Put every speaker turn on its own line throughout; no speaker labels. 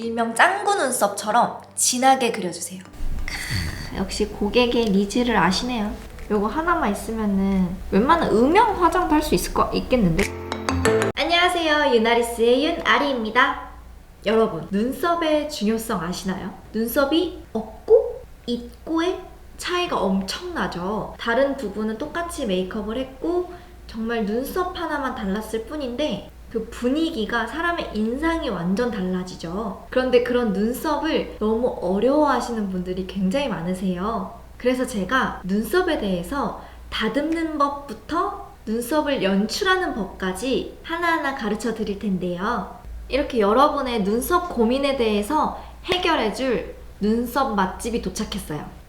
일명 짱구 눈썹처럼 진하게 그려주세요.
역시 고객의 니즈를 아시네요. 요거 하나만 있으면은 웬만한 음영 화장도 할 수 있겠는데? 안녕하세요, 유나리스의 윤아리입니다. 여러분, 눈썹의 중요성 아시나요? 눈썹이 없고 있고의 차이가 엄청나죠. 다른 부분은 똑같이 메이크업을 했고 정말 눈썹 하나만 달랐을 뿐인데 그 분위기가 사람의 인상이 완전 달라지죠. 그런데 그런 눈썹을 너무 어려워하시는 분들이 굉장히 많으세요. 그래서 제가 눈썹에 대해서 다듬는 법부터 눈썹을 연출하는 법까지 하나하나 가르쳐 드릴 텐데요. 이렇게 여러분의 눈썹 고민에 대해서 해결해줄 눈썹 맛집이 도착했어요.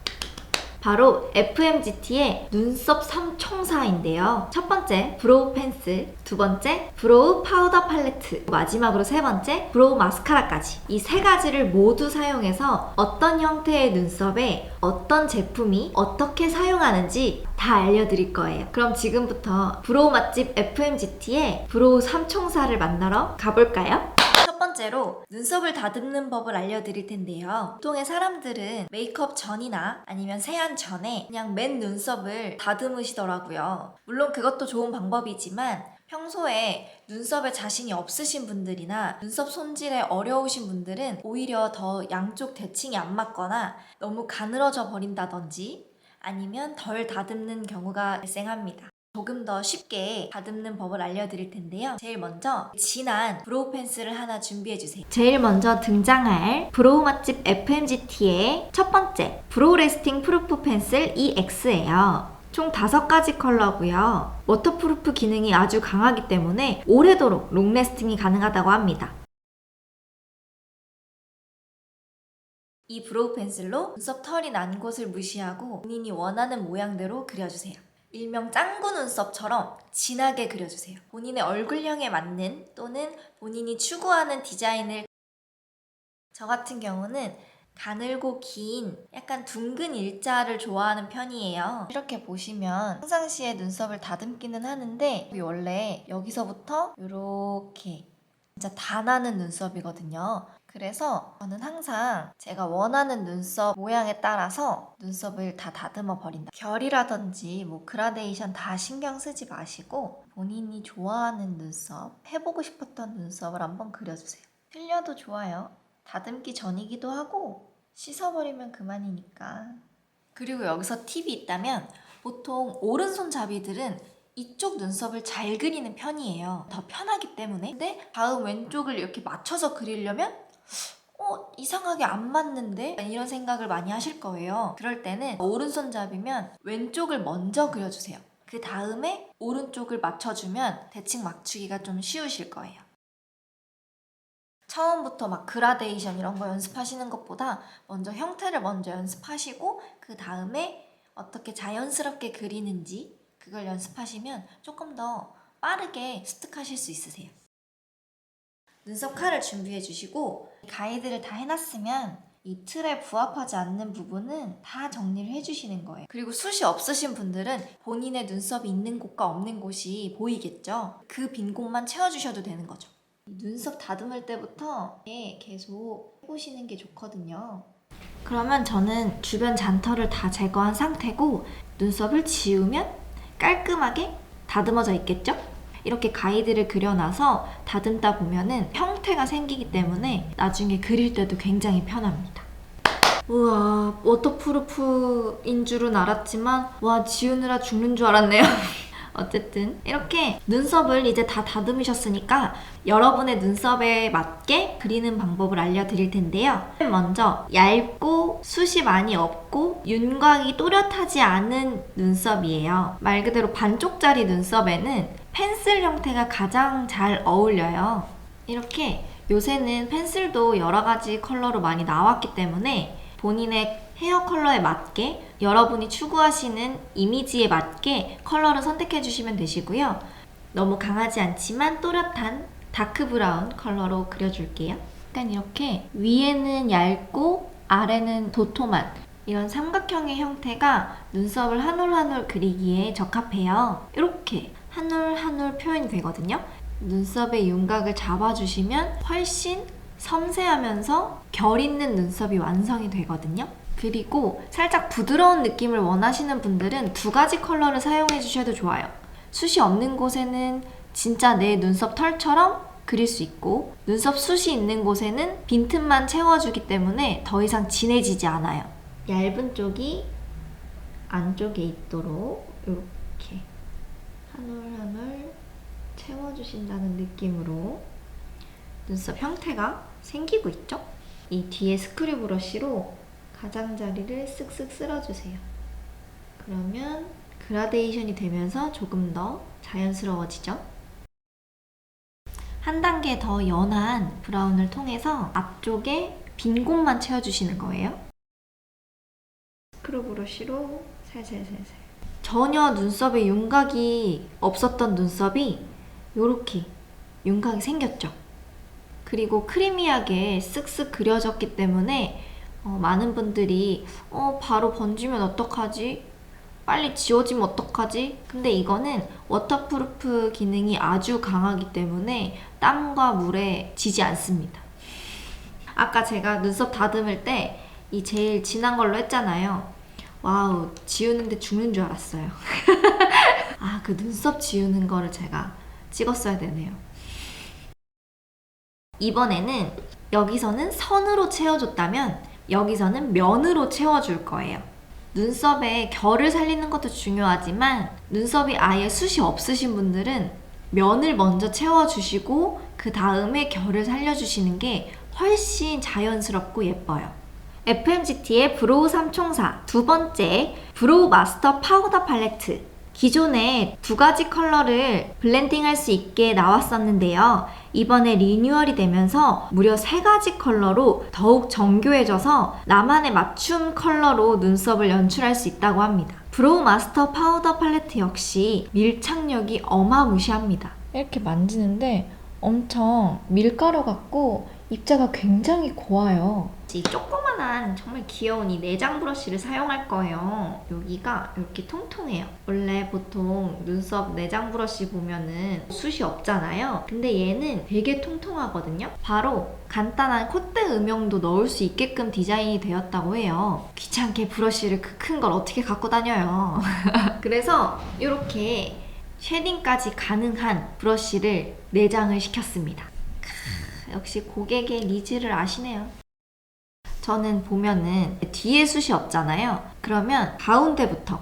바로 FMGT의 눈썹 3총사인데요. 첫 번째, 브로우 펜슬, 두 번째, 브로우 파우더 팔레트, 마지막으로 세 번째, 브로우 마스카라까지 이 세 가지를 모두 사용해서 어떤 형태의 눈썹에 어떤 제품이 어떻게 사용하는지 다 알려드릴 거예요. 그럼 지금부터 브로우 맛집 FMGT의 브로우 3총사를 만나러 가볼까요? 첫 번째로 눈썹을 다듬는 법을 알려드릴 텐데요. 보통의 사람들은 메이크업 전이나 아니면 세안 전에 그냥 맨 눈썹을 다듬으시더라고요. 물론 그것도 좋은 방법이지만 평소에 눈썹에 자신이 없으신 분들이나 눈썹 손질에 어려우신 분들은 오히려 더 양쪽 대칭이 안 맞거나 너무 가늘어져 버린다든지 아니면 덜 다듬는 경우가 발생합니다. 조금 더 쉽게 다듬는 법을 알려드릴 텐데요. 제일 먼저 진한 브로우 펜슬을 하나 준비해주세요. 제일 먼저 등장할 브로우 맛집 FMGT의 첫 번째 브로우 레스팅 프루프 펜슬 EX예요. 총 5가지 컬러고요. 워터프루프 기능이 아주 강하기 때문에 오래도록 롱래스팅이 가능하다고 합니다. 이 브로우 펜슬로 눈썹 털이 난 곳을 무시하고 본인이 원하는 모양대로 그려주세요. 일명 짱구 눈썹처럼 진하게 그려주세요. 본인의 얼굴형에 맞는 또는 본인이 추구하는 디자인을 저 같은 경우는 가늘고 긴 약간 둥근 일자를 좋아하는 편이에요. 이렇게 보시면 평상시에 눈썹을 다듬기는 하는데 원래 여기서부터 이렇게 진짜 다 나는 눈썹이거든요. 그래서 저는 항상 제가 원하는 눈썹 모양에 따라서 눈썹을 다 다듬어 버린다. 결이라든지 뭐 그라데이션 다 신경 쓰지 마시고 본인이 좋아하는 눈썹, 해보고 싶었던 눈썹을 한번 그려주세요. 틀려도 좋아요. 다듬기 전이기도 하고 씻어버리면 그만이니까. 그리고 여기서 팁이 있다면 보통 오른손잡이들은 이쪽 눈썹을 잘 그리는 편이에요. 더 편하기 때문에. 근데 다음 왼쪽을 이렇게 맞춰서 그리려면 이상하게 안 맞는데? 이런 생각을 많이 하실 거예요. 그럴 때는 오른손잡이면 왼쪽을 먼저 그려주세요. 그 다음에 오른쪽을 맞춰주면 대칭 맞추기가 좀 쉬우실 거예요. 처음부터 막 그라데이션 이런 거 연습하시는 것보다 먼저 형태를 먼저 연습하시고 그 다음에 어떻게 자연스럽게 그리는지 그걸 연습하시면 조금 더 빠르게 습득하실 수 있으세요. 눈썹 칼을 준비해 주시고 가이드를 다 해놨으면 이 틀에 부합하지 않는 부분은 다 정리를 해주시는 거예요. 그리고 숱이 없으신 분들은 본인의 눈썹이 있는 곳과 없는 곳이 보이겠죠? 그 빈 곳만 채워주셔도 되는 거죠. 눈썹 다듬을 때부터 계속 해보시는 게 좋거든요. 그러면 저는 주변 잔털을 다 제거한 상태고 눈썹을 지우면 깔끔하게 다듬어져 있겠죠? 이렇게 가이드를 그려놔서 다듬다 보면은 형태가 생기기 때문에 나중에 그릴 때도 굉장히 편합니다. 우와, 워터프루프인 줄은 알았지만 와, 지우느라 죽는 줄 알았네요. 어쨌든 이렇게 눈썹을 이제 다 다듬으셨으니까 여러분의 눈썹에 맞게 그리는 방법을 알려드릴 텐데요. 먼저 얇고 숱이 많이 없고 윤곽이 또렷하지 않은 눈썹이에요. 말 그대로 반쪽짜리 눈썹에는 펜슬 형태가 가장 잘 어울려요. 이렇게 요새는 펜슬도 여러 가지 컬러로 많이 나왔기 때문에 본인의 헤어 컬러에 맞게 여러분이 추구하시는 이미지에 맞게 컬러를 선택해 주시면 되시고요. 너무 강하지 않지만 또렷한 다크 브라운 컬러로 그려줄게요. 약간 이렇게 위에는 얇고 아래는 도톰한 이런 삼각형의 형태가 눈썹을 한 올 한 올 그리기에 적합해요. 이렇게 한 올 한 올 표현이 되거든요. 눈썹의 윤곽을 잡아주시면 훨씬 섬세하면서 결 있는 눈썹이 완성이 되거든요. 그리고 살짝 부드러운 느낌을 원하시는 분들은 두 가지 컬러를 사용해 주셔도 좋아요. 숱이 없는 곳에는 진짜 내 눈썹 털처럼 그릴 수 있고, 눈썹 숱이 있는 곳에는 빈틈만 채워주기 때문에 더 이상 진해지지 않아요. 얇은 쪽이 안쪽에 있도록 이렇게 한 올 한 올 채워주신다는 느낌으로 눈썹 형태가 생기고 있죠? 이 뒤에 스크류 브러쉬로 가장자리를 쓱쓱 쓸어주세요. 그러면 그라데이션이 되면서 조금 더 자연스러워지죠? 한 단계 더 연한 브라운을 통해서 앞쪽에 빈 곳만 채워주시는 거예요. 스크류 브러쉬로 살살살살. 전혀 눈썹에 윤곽이 없었던 눈썹이 이렇게 윤곽이 생겼죠. 그리고 크리미하게 쓱쓱 그려졌기 때문에 많은 분들이 바로 번지면 어떡하지? 빨리 지워지면 어떡하지? 근데 이거는 워터프루프 기능이 아주 강하기 때문에 땀과 물에 지지 않습니다. 아까 제가 눈썹 다듬을 때 이 제일 진한 걸로 했잖아요. 와우, 지우는데 죽는 줄 알았어요. 아, 그 눈썹 지우는 거를 제가 찍었어야 되네요. 이번에는 여기서는 선으로 채워줬다면 여기서는 면으로 채워줄 거예요. 눈썹에 결을 살리는 것도 중요하지만 눈썹이 아예 숱이 없으신 분들은 면을 먼저 채워주시고 그 다음에 결을 살려주시는 게 훨씬 자연스럽고 예뻐요. FMGT의 브로우 3총사 두 번째 브로우 마스터 파우더 팔레트. 기존에 두 가지 컬러를 블렌딩할 수 있게 나왔었는데요. 이번에 리뉴얼이 되면서 무려 세 가지 컬러로 더욱 정교해져서 나만의 맞춤 컬러로 눈썹을 연출할 수 있다고 합니다. 브로우 마스터 파우더 팔레트 역시 밀착력이 어마무시합니다. 이렇게 만지는데 엄청 밀가루 같고 입자가 굉장히 고와요. 이 조그만한 정말 귀여운 이 내장 브러쉬를 사용할 거예요. 여기가 이렇게 통통해요. 원래 보통 눈썹 내장 브러쉬 보면은 숱이 없잖아요. 근데 얘는 되게 통통하거든요. 바로 간단한 콧대 음영도 넣을 수 있게끔 디자인이 되었다고 해요. 귀찮게 브러쉬를 그 큰 걸 어떻게 갖고 다녀요. 그래서 이렇게 쉐딩까지 가능한 브러쉬를 내장을 시켰습니다. 역시 고객의 니즈를 아시네요. 저는 보면은 뒤에 숱이 없잖아요. 그러면 가운데부터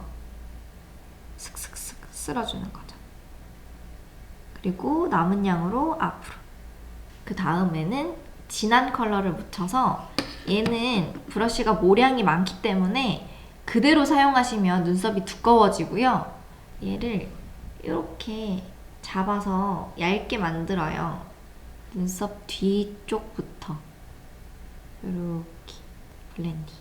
슥슥슥 쓸어주는 거죠. 그리고 남은 양으로 앞으로. 그 다음에는 진한 컬러를 묻혀서 얘는 브러쉬가 모량이 많기 때문에 그대로 사용하시면 눈썹이 두꺼워지고요. 얘를 이렇게 잡아서 얇게 만들어요. 눈썹 뒤쪽부터 이렇게 블렌딩.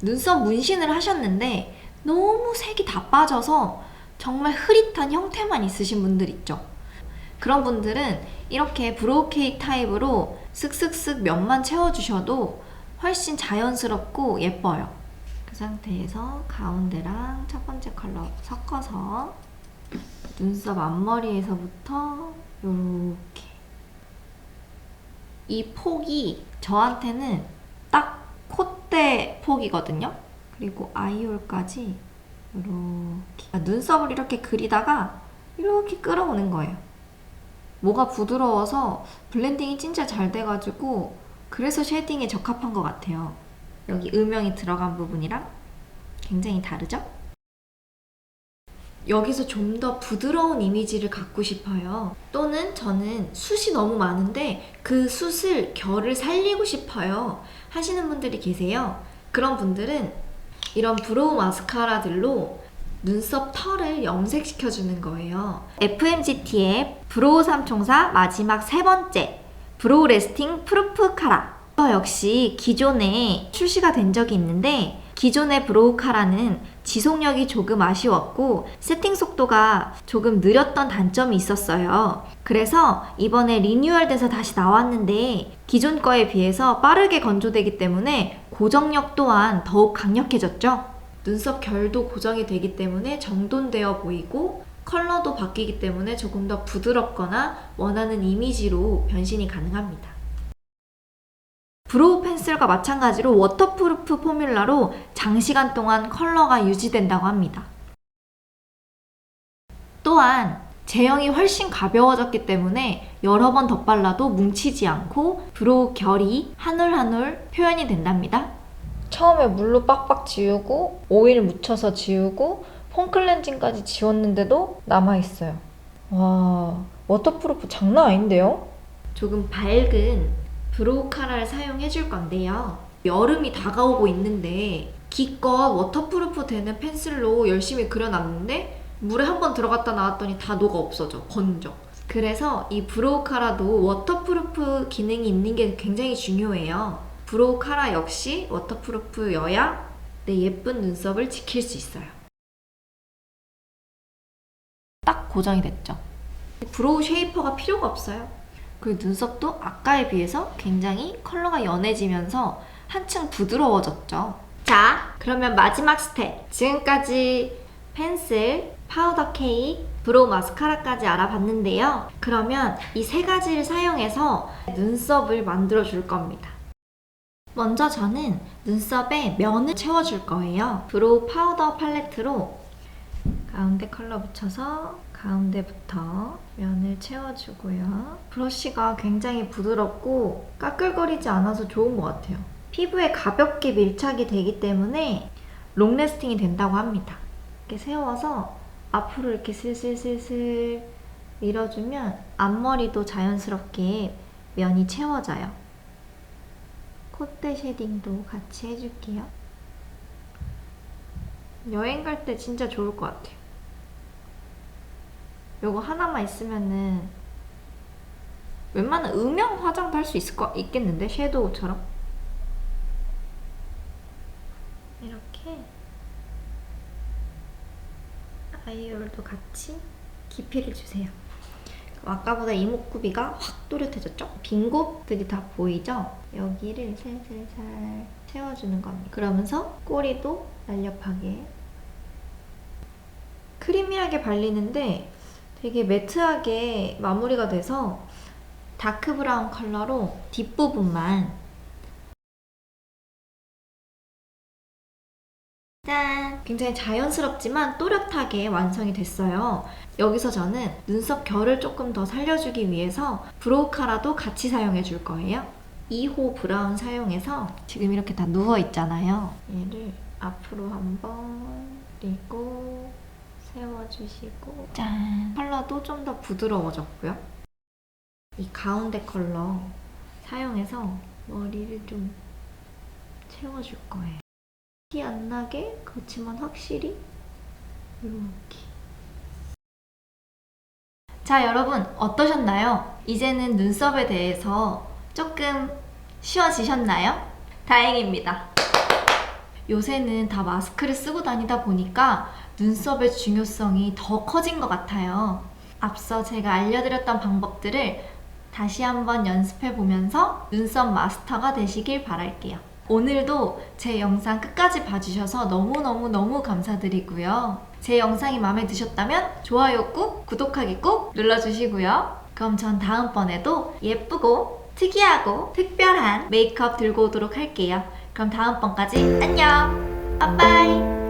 눈썹 문신을 하셨는데 너무 색이 다 빠져서 정말 흐릿한 형태만 있으신 분들 있죠. 그런 분들은 이렇게 브로우 케이크 타입으로 쓱쓱쓱 면만 채워주셔도 훨씬 자연스럽고 예뻐요. 그 상태에서 가운데랑 첫 번째 컬러 섞어서 눈썹 앞머리에서부터 이렇게. 이 폭이 저한테는 딱 콧대 폭이거든요. 그리고 아이홀까지 이렇게 눈썹을 이렇게 그리다가 이렇게 끌어오는 거예요. 뭐가 부드러워서 블렌딩이 진짜 잘 돼가지고 그래서 쉐딩에 적합한 것 같아요. 여기 음영이 들어간 부분이랑 굉장히 다르죠? 여기서 좀 더 부드러운 이미지를 갖고 싶어요. 또는 저는 숱이 너무 많은데 그 숱을 결을 살리고 싶어요 하시는 분들이 계세요. 그런 분들은 이런 브로우 마스카라들로 눈썹 털을 염색시켜주는 거예요. FMGT의 브로우 3총사 마지막 세 번째 브로우 레스팅 프루프 카라. 역시 기존에 출시가 된 적이 있는데 기존의 브로우 카라는 지속력이 조금 아쉬웠고 세팅 속도가 조금 느렸던 단점이 있었어요. 그래서 이번에 리뉴얼돼서 다시 나왔는데 기존 거에 비해서 빠르게 건조되기 때문에 고정력 또한 더욱 강력해졌죠. 눈썹 결도 고정이 되기 때문에 정돈되어 보이고 컬러도 바뀌기 때문에 조금 더 부드럽거나 원하는 이미지로 변신이 가능합니다. 브로우 펜슬과 마찬가지로 워터프루프 포뮬러로 장시간 동안 컬러가 유지된다고 합니다. 또한 제형이 훨씬 가벼워졌기 때문에 여러 번 덧발라도 뭉치지 않고 브로우 결이 한 올 한 올 표현이 된답니다. 처음에 물로 빡빡 지우고 오일 묻혀서 지우고 폼 클렌징까지 지웠는데도 남아있어요. 와, 워터프루프 장난 아닌데요? 조금 밝은 브로우 카라를 사용해 줄 건데요. 여름이 다가오고 있는데 기껏 워터프루프 되는 펜슬로 열심히 그려놨는데 물에 한번 들어갔다 나왔더니 다 녹아 없어져. 건져. 그래서 이 브로우 카라도 워터프루프 기능이 있는 게 굉장히 중요해요. 브로우 카라 역시 워터프루프여야 내 예쁜 눈썹을 지킬 수 있어요. 딱 고정이 됐죠. 브로우 쉐이퍼가 필요가 없어요. 그리고 눈썹도 아까에 비해서 굉장히 컬러가 연해지면서 한층 부드러워졌죠. 자, 그러면 마지막 스텝. 지금까지 펜슬, 파우더 케이크, 브로우 마스카라까지 알아봤는데요. 그러면 이 세 가지를 사용해서 눈썹을 만들어 줄 겁니다. 먼저 저는 눈썹에 면을 채워줄 거예요. 브로우 파우더 팔레트로 가운데 컬러 묻혀서 가운데부터 면을 채워주고요. 브러쉬가 굉장히 부드럽고 까끌거리지 않아서 좋은 것 같아요. 피부에 가볍게 밀착이 되기 때문에 롱래스팅이 된다고 합니다. 이렇게 세워서 앞으로 이렇게 슬슬슬슬 밀어주면 앞머리도 자연스럽게 면이 채워져요. 콧대 쉐딩도 같이 해줄게요. 여행 갈 때 진짜 좋을 것 같아요. 요거 하나만 있으면은 웬만한 음영 화장도 할 수 있겠는데? 섀도우처럼. 이렇게 아이홀도 같이 깊이를 주세요. 아까보다 이목구비가 확 또렷해졌죠? 빈 곳들이 다 보이죠? 여기를 살살살 채워주는 겁니다. 그러면서 꼬리도 날렵하게. 크리미하게 발리는데 되게 매트하게 마무리가 돼서 다크 브라운 컬러로 뒷부분만 짠! 굉장히 자연스럽지만 또렷하게 완성이 됐어요. 여기서 저는 눈썹 결을 조금 더 살려주기 위해서 브로우 카라도 같이 사용해 줄 거예요. 2호 브라운 사용해서 지금 이렇게 다 누워 있잖아요. 얘를 앞으로 한번 그리고 세워주시고 짠! 컬러도 좀 더 부드러워졌고요. 이 가운데 컬러 사용해서 머리를 좀 채워줄 거예요. 티 안 나게 그렇지만 확실히 이렇게. 자, 여러분 어떠셨나요? 이제는 눈썹에 대해서 조금 쉬워지셨나요? 다행입니다. 요새는 다 마스크를 쓰고 다니다 보니까 눈썹의 중요성이 더 커진 것 같아요. 앞서 제가 알려드렸던 방법들을 다시 한번 연습해 보면서 눈썹 마스터가 되시길 바랄게요. 오늘도 제 영상 끝까지 봐주셔서 너무너무 감사드리고요. 제 영상이 마음에 드셨다면 좋아요 꾹, 구독하기 꾹 눌러주시고요. 그럼 전 다음번에도 예쁘고 특이하고 특별한 메이크업 들고 오도록 할게요. 그럼 다음번까지 안녕! 빠빠이!